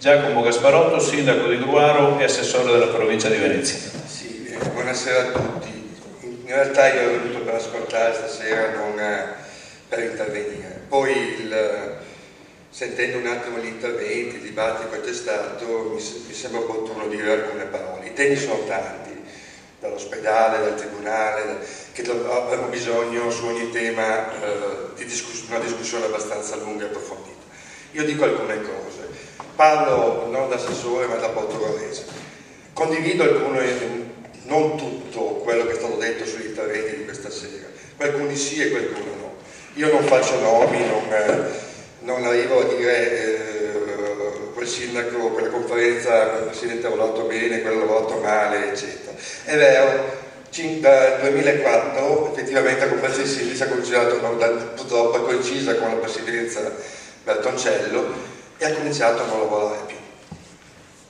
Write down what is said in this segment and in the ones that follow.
Giacomo Gasparotto, sindaco di Gruaro e assessore della provincia di Venezia. Sì, buonasera a tutti. In realtà io ero venuto per ascoltare stasera, non per intervenire. Poi, sentendo un attimo gli interventi, il dibattito che c'è stato, mi sembra opportuno dire alcune parole. I temi sono tanti, dall'ospedale, dal tribunale, che avremo bisogno su ogni tema di una discussione abbastanza lunga e approfondita. Io dico alcune cose, parlo non da assessore ma da portoghese. Condivido non tutto quello che è stato detto sugli interventi di questa sera, qualcuni sì e qualcuno no. Io non faccio nomi, non arrivo a dire quel sindaco, quella conferenza, quel presidente ha lavorato bene, quello ha lavorato male, eccetera. È vero, dal 2004 effettivamente la conferenza dei sindaci ha cominciato, purtroppo è coincisa con la presidenza Bertoncello e ha cominciato a non lavorare più.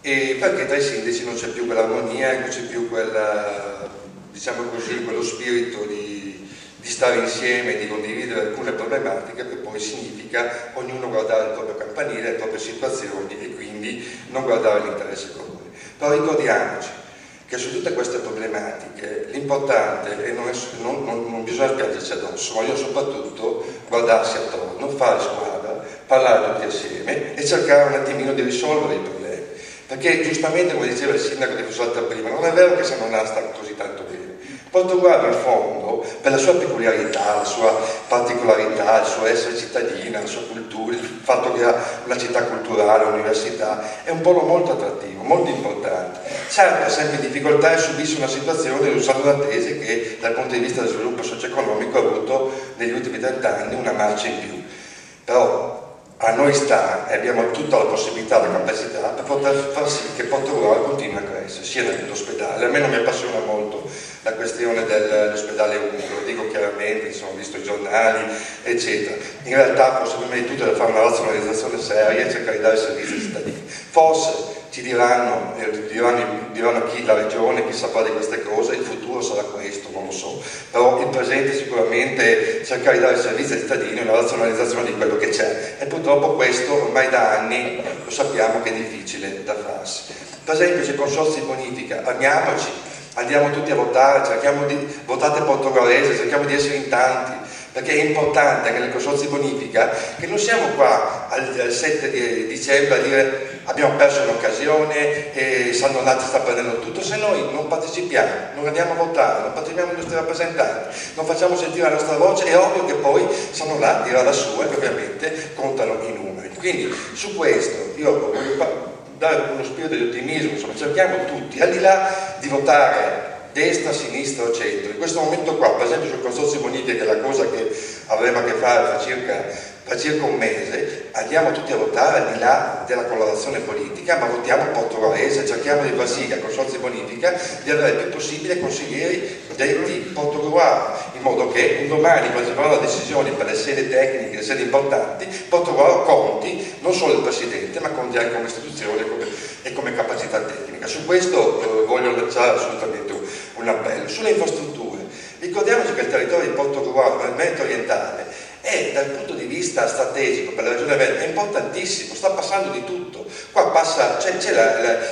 E perché tra i sindaci non c'è più quell'armonia, non c'è più diciamo così, quello spirito di stare insieme, di condividere alcune problematiche, che poi significa ognuno guardare il proprio campanile, le proprie situazioni e quindi non guardare l'interesse comune. Però ricordiamoci che su tutte queste problematiche l'importante è non bisogna spiangerci addosso, ma soprattutto guardarsi attorno, fare squadra, parlare tutti assieme e cercare un attimino di risolvere i problemi. Perché giustamente, come diceva il sindaco di Fusalta prima, non è vero che se non sta così tanto bene. Portogallo in fondo, per la sua peculiarità, la sua particolarità, il suo essere cittadina, la sua cultura, il fatto che ha una città culturale, un'università, è un polo molto attrattivo, molto importante. Certo, è sempre in difficoltà e subisce una situazione di un saldo d'attesa che dal punto di vista del sviluppo socio-economico ha avuto negli ultimi 30 anni una marcia in più. Però a noi sta, e abbiamo tutta la possibilità, la capacità per poter far sì che Portogallo continui a crescere, sia nell'ospedale. A me non mi appassiona molto la questione dell'ospedale unico, lo dico chiaramente, insomma, ho visto i giornali, eccetera. In realtà forse prima di tutto è da fare una razionalizzazione seria e cercare di dare servizi ai cittadini. Forse ci diranno chi, la regione, chi saprà di queste cose, il futuro sarà questo, non lo so, però il presente sicuramente cercare di dare servizi ai cittadini è una razionalizzazione di quello che c'è e purtroppo questo ormai da anni lo sappiamo che è difficile da farsi. Per esempio sui consorzi di bonifica, amiamoci, andiamo tutti a votare, votate portoghese, cerchiamo di essere in tanti, perché è importante che nel consorzio di bonifica, che non siamo qua al 7 di dicembre a dire abbiamo perso un'occasione e Sandonati sta prendendo tutto. Se noi non partecipiamo, non andiamo a votare, non partecipiamo ai nostri rappresentanti, non facciamo sentire la nostra voce, è ovvio che poi Sandonati dirà la sua e ovviamente contano i numeri. Quindi su questo io voglio dare uno spirito di ottimismo, insomma, cerchiamo tutti, al di là di votare destra, sinistra o centro. In questo momento qua, per esempio sul consorzio bonifica, che è la cosa che avremo a che fare fra circa un mese, andiamo tutti a votare al di là della colorazione politica, ma votiamo portoghese, cerchiamo di far sì che al consorzio bonifica di avere il più possibile consiglieri detti portogruaro, in modo che un domani, quando si prendono decisioni per le sedi tecniche, le sedi importanti, Portogruaro conti non solo il presidente, ma conti anche come istituzione e come capacità tecnica. Su questo voglio lanciare assolutamente un appello. Sulle infrastrutture, ricordiamoci che il territorio di Portogruaro, nel Veneto orientale, è dal punto di vista strategico per la regione Veneto è importantissimo, sta passando di tutto. Qua c'è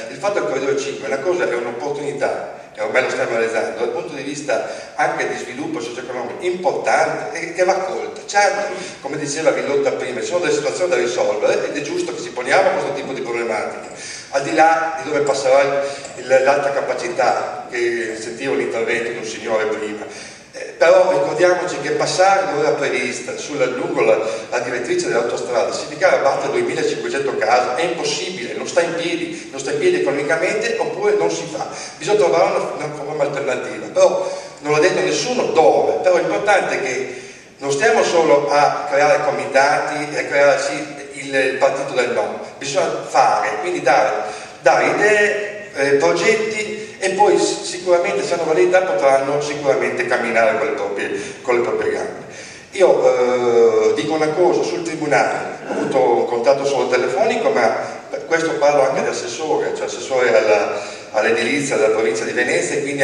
il fatto del corridoio 5, una cosa è un'opportunità che ormai lo stiamo realizzando dal punto di vista anche di sviluppo socio-economico importante e che va colta. Certo, come diceva Villotta prima, ci sono delle situazioni da risolvere ed è giusto che ci poniamo a questo tipo di problematiche, al di là di dove passerà l'alta capacità, che sentivo l'intervento di un signore prima. Però ricordiamoci che passare l'ora prevista lungo la direttrice dell'autostrada significava abbattere 2500 case, è impossibile, non sta in piedi economicamente, oppure non si fa. Bisogna trovare una forma alternativa, però non l'ha detto nessuno dove, però è importante che non stiamo solo a creare comitati e a creare il partito del no, bisogna fare, quindi dare idee, progetti, e poi sicuramente se hanno validità potranno sicuramente camminare con le proprie gambe. Io dico una cosa sul tribunale, ho avuto un contatto solo telefonico, ma per questo parlo anche da assessore, cioè assessore all'edilizia della provincia di Venezia, e quindi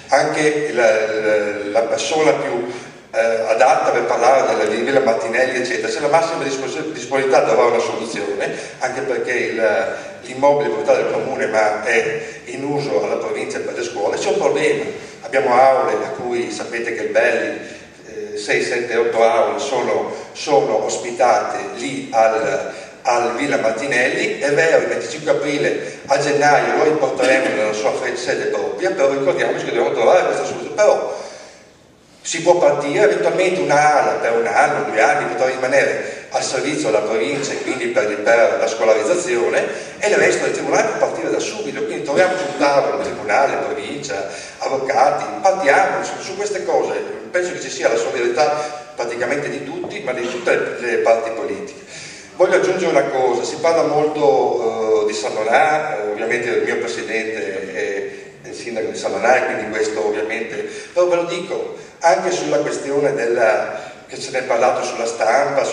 anche la persona più adatta per parlare della Villa Martinelli eccetera, c'è la massima disponibilità a trovare una soluzione, anche perché l'immobile proprietà del comune ma è in uso alla provincia per le scuole. C'è un problema, abbiamo aule a cui sapete che belli 6, 7, 8 aule sono ospitate lì al Villa Martinelli. È vero, il 25 aprile a gennaio lo riporteremo nella sua sede propria, però ricordiamoci che dobbiamo trovare questa soluzione. Però si può partire, eventualmente un'ala per un anno, 2 anni potrà rimanere al servizio della provincia e quindi per la scolarizzazione, e il resto del tribunale può partire da subito. Quindi troviamoci un tavolo, tribunale, provincia, avvocati, partiamo su queste cose. Penso che ci sia la solidarietà praticamente di tutti, ma di tutte le parti politiche. Voglio aggiungere una cosa, si parla molto di San Donà, ovviamente il mio presidente è il sindaco di San Donà e quindi questo ovviamente, però ve lo dico, anche sulla questione che se ne è parlato sulla stampa,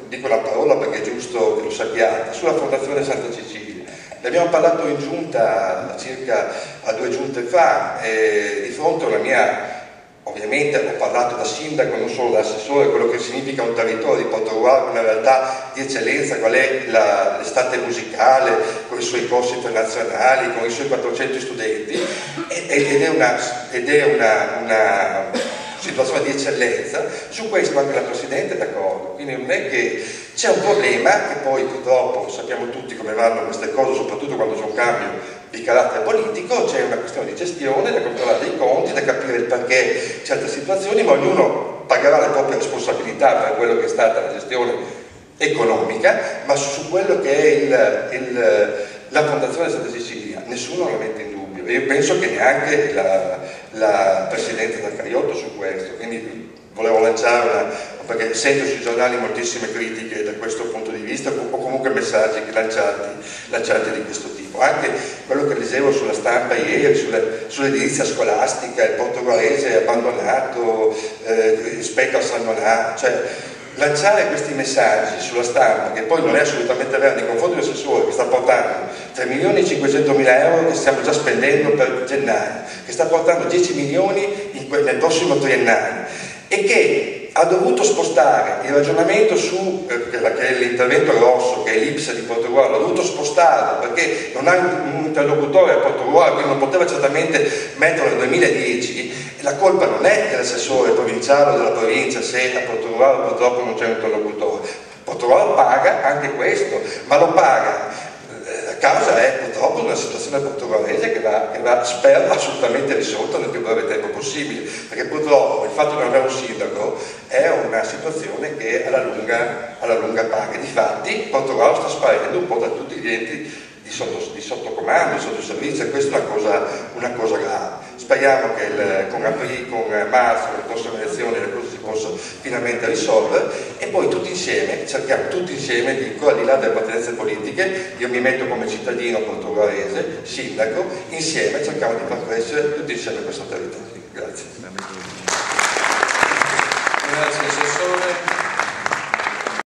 dico la parola perché è giusto che lo sappiate, sulla Fondazione Santa Cecilia. Ne abbiamo parlato in giunta circa 2 giunte fa, e di fronte alla mia, ovviamente ho parlato da sindaco, non solo da assessore, quello che significa un territorio di Portogruaro, una realtà di eccellenza, qual è l'estate musicale, con i suoi corsi internazionali, con i suoi 400 studenti, ed è una situazione di eccellenza. Su questo anche la Presidente è d'accordo, quindi non è che c'è un problema, che poi purtroppo sappiamo tutti come vanno queste cose, soprattutto quando c'è un cambio di carattere politico, c'è una questione di gestione, da controllare dei conti, da capire il perché certe situazioni, ma ognuno pagherà le proprie responsabilità per quello che è stata la gestione economica, ma su quello che è la Fondazione Santa Cecilia nessuno la mette in dubbio, e io penso che neanche la Presidente del Cariotto su questo, quindi volevo lanciare perché sento sui giornali moltissime critiche da questo punto di vista, o comunque messaggi lanciati di questo tipo. Anche quello che leggevo sulla stampa ieri sull'edilizia scolastica, il portoghese è abbandonato rispetto a San Donà, cioè lanciare questi messaggi sulla stampa, che poi non è assolutamente vero nei confronti dell'assessore, che sta portando 3.500.000 euro che stiamo già spendendo per gennaio, che sta portando 10 milioni nel prossimo triennale, e che ha dovuto spostare il ragionamento su che è l'intervento grosso, che è l'Ips di Portogruaro, l'ha dovuto spostare perché non ha un interlocutore a Portogruaro, quindi non poteva certamente metterlo nel 2010. La colpa non è dell'assessore provinciale o della provincia se a Portogruaro purtroppo non c'è un interlocutore. Portogruaro paga anche questo, ma lo paga. La causa è purtroppo una situazione portoghese che va spero assolutamente risolta nel più breve tempo possibile, perché purtroppo il fatto di non avere un sindaco è una situazione che alla lunga paga. Difatti Portogruaro sta sparendo un po' da tutti gli enti di sottocomando, di sottoservizio, e questa è una cosa grave. Speriamo che con marzo, con le prossime elezioni, le cose si possano finalmente risolvere, e poi cerchiamo tutti insieme, dico, al di là delle appartenenze politiche, io mi metto come cittadino portoghese, sindaco, insieme cerchiamo di far crescere tutti insieme questo territorio. Grazie. Grazie Assessore.